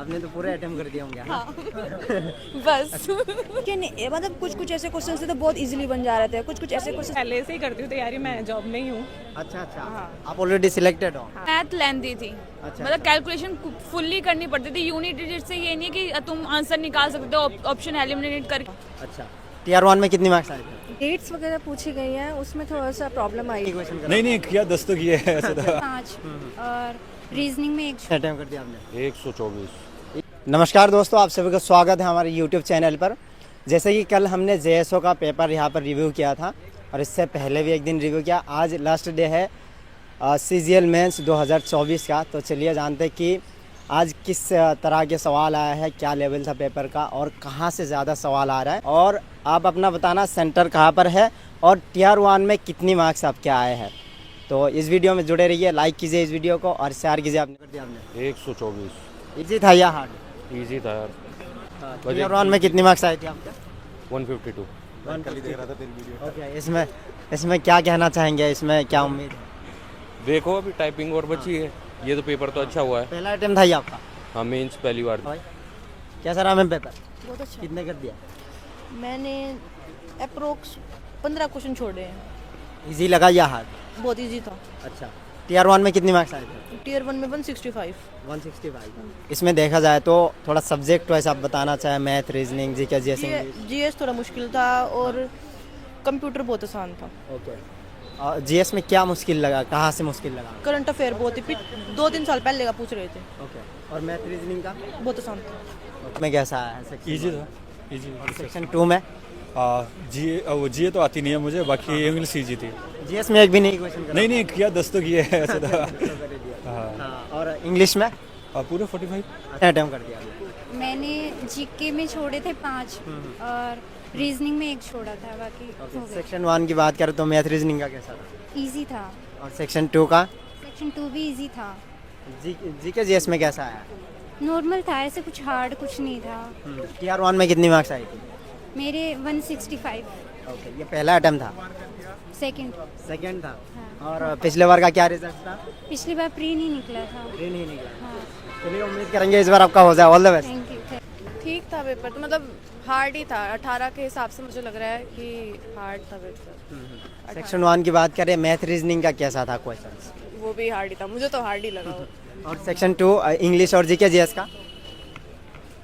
आपने तो पूरे अटेम्प्ट कर दिए होंगे। हाँ बस कि नहीं मतलब कुछ कुछ ऐसे क्वेश्चन थे तो बहुत इजीली बन जा रहे थे, कुछ कुछ ऐसे क्वेश्चन पहले से ही करती हूँ तैयारी, मैं जॉब में ही हूँ। अच्छा अच्छा, आप ऑलरेडी सिलेक्टेड हो। मैथ लेंदी थी, अच्छा, मतलब कैलकुलेशन फुल्ली करनी पड़ती थी। यूनिट डिजिट से ये नहीं कि तुम आंसर निकाल सकते हो ऑप्शन एलिमिनेट करके। अच्छा, टीआर 1 में कितनी मार्क्स आए थे? डेट्स वगैरह पूछी गई हैं, उसमें थोड़ा सा प्रॉब्लम आई। नहीं किया 10 तो किए हैं ऐसे तो। 5 और रीजनिंग में 1 अटेम्प्ट कर दिया आपने। 124। नमस्कार दोस्तों, आप सभी का स्वागत है हमारे यूट्यूब चैनल पर। जैसे कि कल हमने जेएसओ का पेपर यहाँ पर रिव्यू किया था और इससे पहले भी एक दिन रिव्यू किया। आज लास्ट डे है सीजीएल मेंस 2024 का। तो चलिए जानते हैं कि आज किस तरह के सवाल आया है, क्या लेवल था पेपर का और कहाँ से ज़्यादा सवाल आ रहा है। और आप अपना बताना सेंटर कहाँ पर है और टीआर 1 में कितनी मार्क्स आपके आए हैं। तो इस वीडियो में जुड़े रहिए, लाइक कीजिए इस वीडियो को और शेयर कीजिए। आपने कर दिया आपने। 124 इजी था या हार्ड? इजी था यार। टीआर 1 में कितनी मार्क्स आए थे आपके? 152। ओके, इसमें क्या कहना चाहेंगे, इसमें क्या उम्मीद है? देखो अभी टाइपिंग और बची है, ये तो पेपर तो अच्छा हुआ है। पहला अटेम्प्ट था ये आपका? हाँ, मेंस पहली बार। कैसा रहा मैम पेपर? बहुत अच्छा। कितने कर दिया? मैंने अप्रोक्स 15 क्वेश्चन छोड़े हैं। इजी लगा या हार्ड? बहुत इजी था। अच्छा, टीआर 1 में कितनी मार्क्स आए थे? टीयर 1 में 165। 165। इसमें देखा जाए तो थोड़ा सब्जेक्ट वाइज आप बताना चाहें, मैथ, रीजनिंग, जीके, जैसे जीएस थोड़ा मुश्किल था और कंप्यूटर बहुत आसान था। ओके, और जीएस में क्या मुश्किल लगा, कहाँ से मुश्किल लगा? करंट अफेयर बहुत ही 2-3 साल पहले का पूछ रहे थे। ओके, और मैथ रीजनिंग का बहुत आसान था। में कैसा है? इजी था, इजी। सेक्शन 2 में जी तो आती नहीं है मुझे, बाकी इंग्लिश इजी थी। जीएस में एक भी नहीं क्वेश्चन करा? नहीं किया 10 तो किए हैं ऐसे तो। हाँ, और इंग्लिश में पूरे 45। अटेम्प्ट कर दिया आपने। मैंने जीके में छोड़े थे 5 और रीजनिंग में 1 छोड़ा था, बाकी हो गए। सेक्शन 1 की बात करें तो मैथ रीजनिंग का कैसा था? इजी था। और सेक्शन 2 का? सेक्शन 2 भी इजी था, जीके जीएस में कैसा आया? नॉर्मल था, ऐसे कुछ हार्ड कुछ नहीं था। टीआर 1 में कितनी मार्क्स आई थी? मेरे 165। ओके, ये पहला अटेम्प्ट था? सेकंड था। और पिछले बार का क्या रिजल्ट था? पिछली बार प्री नहीं निकला था। प्री नहीं निकला। हाँ, चलिए, उम्मीद करेंगे इस बार आपका हो जाए। All the best. Thank you. ठीक था पेपर, तो मतलब हार्ड ही था। 18 के हिसाब से मुझे लग रहा है कि हार्ड था पेपर। सेक्शन 1 की बात करें, मैथ रीजनिंग का कैसा था क्वेश्चंस? वो भी हार्ड ही था, मुझे तो हार्ड ही लगा वो। और सेक्शन 2 इंग्लिश और जीके जीएस का?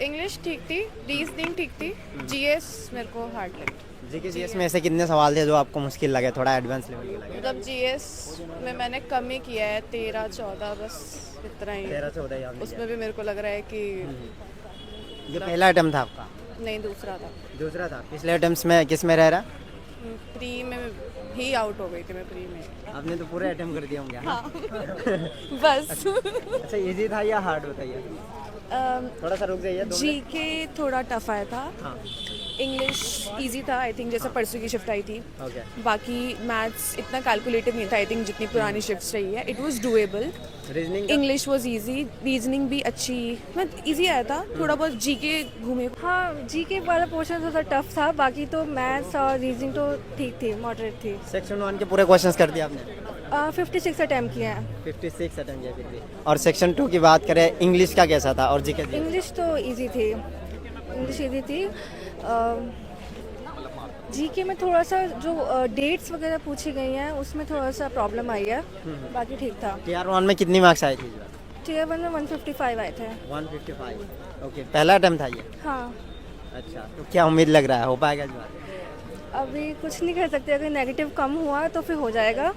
इंग्लिश ठीक थी, रीजनिंग ठीक थी, जीएस मेरे को हार्ड लगी। जीके जीएस में ऐसे कितने सवाल थे जो आपको मुश्किल लगे, थोड़ा एडवांस लेवल के लगे? मतलब जीएस में मैंने कम ही किया है, 13-14 बस, इतना ही। 13-14 याद नहीं उसमें भी मेरे को लग रहा है कि किया। ये पहला अटेम्प्ट था आपका? नहीं, दूसरा था। दूसरा था। पिछले अटेम्प्ट्स में किस में रह रहा? प्री में ही आउट हो गई थी मैं, प्री में। आपने तो पूरे अटेम्प्ट कर दिए होंगे। हाँ बस। अच्छा, इजी था या हार्ड बताइए? थोड़ा सा रुक जाइए, 2 मिनट। जीके थोड़ा टफ आया था, हाँ, इंग्लिश इजी था आई थिंक, जैसे परसों की शिफ्ट आई थी। ओके। बाकी मैथ्स इतना कैलकुलेटिव नहीं था आई थिंक, जितनी पुरानी शिफ्ट्स रही है। It was doable. Reasoning English was easy, reasoning भी अच्छी, मतलब इजी आया था। थोड़ा बहुत जीके घूमे। हाँ, जीके वाला पोर्शन थोड़ा टफ था, बाकी तो मैथ्स और रीजनिंग तो ठीक थी, मॉडरेट थी। सेक्शन 1 के पूरे क्वेश्चंस कर दिए आपने? 56 अटैम्प्ट किए हैं। 56 अटेम्प्ट किए फिर भी। और सेक्शन 2 की बात करें, इंग्लिश का कैसा था और जीके? इंग्लिश तो इजी थी, इंग्लिश इजी थी। जीके में थोड़ा सा जो डेट्स वगैरह पूछी गई हैं उसमें थोड़ा सा प्रॉब्लम आई है, बाकी ठीक था। टीआर 1 में कितनी मार्क्स आए थे इस बार? टीयर 1 में 155 आए थे। 155। ओके, पहला अटेम्प्ट था ये? हाँ, अच्छा, तो क्या उम्मीद लग रहा है, हो पाएगा इस बार? अभी कुछ नहीं कर सकते, अगर नेगेटिव कम हुआ तो फिर हो जाएगा।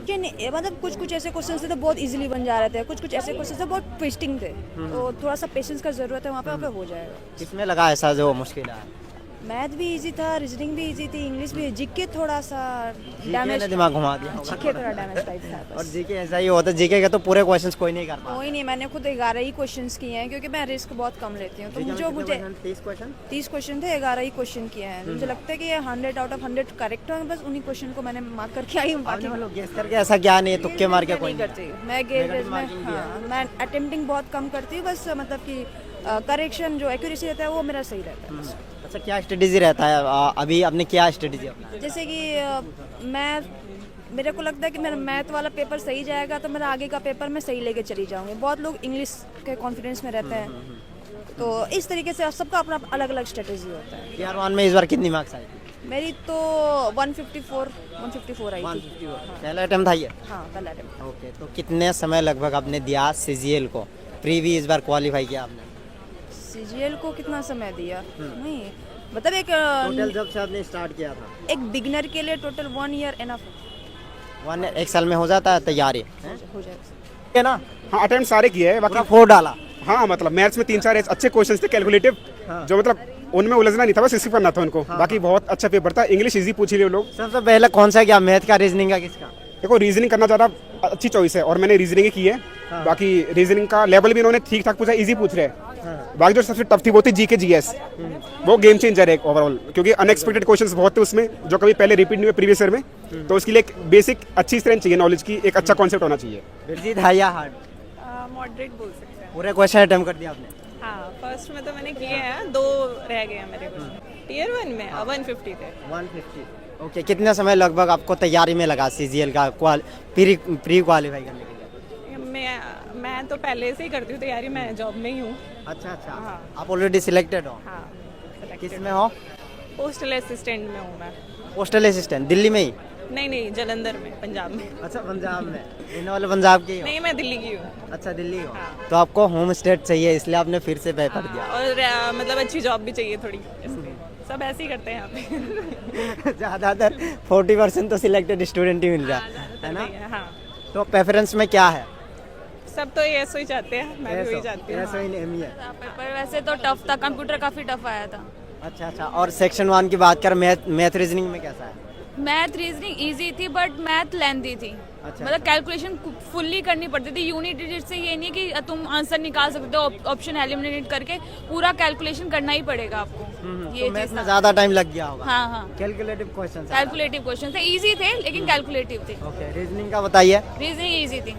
कि नहीं मतलब कुछ कुछ ऐसे क्वेश्चन थे तो बहुत इजीली बन जा रहे थे, कुछ कुछ ऐसे क्वेश्चन थे बहुत ट्विस्टिंग थे, तो थोड़ा सा पेशेंस का ज़रूरत है वहाँ पे हो जाएगा। किसमें लगा ऐसा जो मुश्किल है? मैथ भी इजी था, रीजनिंग भी इजी थी, इंग्लिश भी। जीके थोड़ा सा जीके डैमेज, ने दिमाग घुमा दिया होगा। जीके थोड़ा डैमेज टाइप था और बस। जीके ऐसा ही होता है, जीके का तो पूरे क्वेश्चंस कोई नहीं कर पाता। कोई नहीं, मैंने खुद 11 ही क्वेश्चंस किए हैं क्योंकि मैं रिस्क बहुत कम लेती हूँ, तो मुझे 30 क्वेश्चन 30 क्वेश्चन थे, 11 ही क्वेश्चन किए हैं। मुझे लगता है कि ये 100 आउट ऑफ 100 करेक्ट है, बस उन्हीं क्वेश्चन को मैंने मार्क करके आई हूँ। बाकी मतलब गेस करके ऐसा क्या नहीं है, तुक्के मार के कोई नहीं नहीं करती मैं, मैं अटेम्प्टिंग बहुत कम करती हूँ, बस मतलब कि करेक्शन जो एक्यूरेसी रहता है वो मेरा सही रहता है बस। अच्छा, क्या स्ट्रेटेजी रहता है अभी आपने क्या स्ट्रेटेजी अपना? जैसे कि मैं मेरे को लगता है कि मेरा मैथ वाला पेपर सही जाएगा तो मेरा आगे का पेपर मैं सही लेके चली जाऊंगी। बहुत लोग इंग्लिश के कॉन्फिडेंस में रहते हैं, तो इस तरीके से सबका अपना अलग अलग स्ट्रेटेजी होता है। टीयर 1 में इस बार कितनी मार्क्स आई थी? मेरी तो 154 आई थी। पहला अटेम्प्ट था ये? हाँ पहला अटेम्प्ट। ओके, तो कितने समय लगभग आपने दिया सीजीएल को? प्री भी इस बार क्वालिफाई किया आपने? सीजीएल को कितना समय दिया? नहीं मतलब टोटल जब से आपने स्टार्ट किया था? एक बिगनर के लिए टोटल 1 ईयर एनफ एक साल में हो जाता है तैयारी? हो जाएगा। है ना? हाँ अटेम्प्ट सारे किए हैं बाकी। पूरा 4 डाला? हाँ मतलब मैथ्स में 3-4 अच्छे क्वेश्चंस थे कैलकुलेटिव, जो मतलब उनमें उलझना नहीं था, बस इसी पर ना था उनको। बाकी बहुत अच्छा पेपर था। इंग्लिश इजी पूछ लिए लोग। सबसे पहले कौन सा क्या, मैथ का, रीजनिंग का, किसका? देखो रीजनिंग करना ज़्यादा अच्छी चॉइस है और मैंने रीजनिंग ही की है। बाकी रीजनिंग का लेवल भी इन्होंने ठीक ठाक पूछा, इजी पूछ रहे हैं। बाकी जो सबसे टफ थी वो थी जीके जीएस। वो गेम चेंजर है ओवरऑल, क्योंकि अनएक्सपेक्टेड क्वेश्चंस बहुत थे उसमें जो कभी पहले रिपीट नहीं हुए प्रीवियस ईयर में। तो उसके लिए एक बेसिक अच्छी स्ट्रेंथ चाहिए नॉलेज की, एक अच्छा कॉन्सेप्ट होना चाहिए। बिरजीत हाई या हार्ड? मॉडरेट बोल सकते हैं। पूरे क्वेश्चन अटेम्प्ट कर दिया आपने? हाँ फर्स्ट में तो मैंने किए हैं, 2 रह गए हैं मेरे क्वेश्चन। टीयर 1 में 150 थे। 150। ओके, कितना समय लगभग आपको तैयारी में लगा सीजीएल का प्री क्वालिफाई करने के लिए? मैं तो पहले से ही करती हूँ तैयारी, मैं जॉब में ही हूँ। अच्छा अच्छा। हाँ। आप ऑलरेडी सिलेक्टेड हो? हाँ किस में हो? पोस्टल असिस्टेंट में हूँ मैं। पोस्टल असिस्टेंट दिल्ली में ही? नहीं जलंधर में, पंजाब में। अच्छा, पंजाब में। रहने वाले पंजाब के ही हो? नहीं मैं दिल्ली की हूँ। अच्छा, दिल्ली हो। हाँ। तो आपको होम स्टेट चाहिए, इसलिए आपने फिर से पेपर दिया? और मतलब अच्छी जॉब भी चाहिए थोड़ी, इसलिए सब ऐसे ही करते हैं यहाँ पे। ज़्यादातर 40% तो सिलेक्टेड स्टूडेंट ही मिल रहा है ना? हाँ तो प्रेफरेंस में क्या है? सब तो ऐसा ही चाहते हैं, मैं भी वही चाहती हूँ। ऐसा ही नहीं है। पेपर वैसे तो टफ था, कंप्यूटर काफी टफ आया था। अच्छा अच्छा। और सेक्शन 1 की बात कर, मैथ रीजनिंग में कैसा है? मैथ रीजनिंग इजी थी बट मैथ लेंथी थी। अच्छा। मतलब कैलकुलेशन फुल्ली करनी पड़ती थी। यूनिट डिजिट से ये नहीं कि तुम आंसर निकाल सकते हो ऑप्शन एलिमिनेट करके, पूरा कैलकुलेशन करना ही पड़ेगा आपको। ये तो मैथ चीज में था। ज़्यादा टाइम लग गया होगा? हाँ हाँ कैलकुलेटिव क्वेश्चन? कैलकुलेटिव क्वेश्चन थे, इजी थे लेकिन कैलकुलेटिव थे। ओके, रीजनिंग का बताइए। रीजनिंग इजी थी,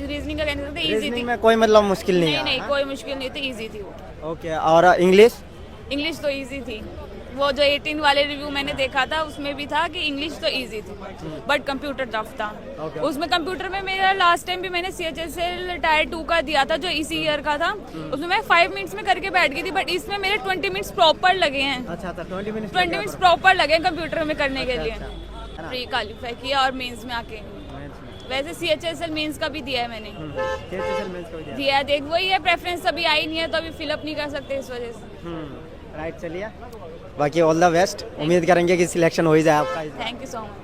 रीजनिंग का कहने से इजी थी। रीजनिंग में कोई मतलब मुश्किल नहीं नहीं है? नहीं कोई मुश्किल नहीं थी, इजी थी वो। ओके, और इंग्लिश? इंग्लिश तो इजी थी। वो जो 18 वाले रिव्यू मैंने देखा था उसमें भी था कि इंग्लिश तो इजी थी बट कंप्यूटर टफ था। उसमें कंप्यूटर में मेरा लास्ट टाइम भी मैंने CHSL टायर 2 का दिया था जो इसी ईयर का था, उसमें मैं 5 मिनट्स में करके बैठ गई थी, बट इसमें मेरे 20 मिनट्स प्रॉपर लगे हैं। अच्छा, 20 मिनट? 20 मिनट्स प्रॉपर लगे हैं कंप्यूटर में करने के लिए। प्री क्वालिफाई किया और मेंस में आके, वैसे CHSL मेंस का भी दिया है मैंने। दिया है, देख वही है, प्रेफरेंस अभी आई नहीं है तो अभी फिलअप नहीं कर सकते इस वजह से। राइट, चलिए बाकी ऑल द बेस्ट। उम्मीद करेंगे कि सिलेक्शन हो ही जाए आपका। Thank you so much.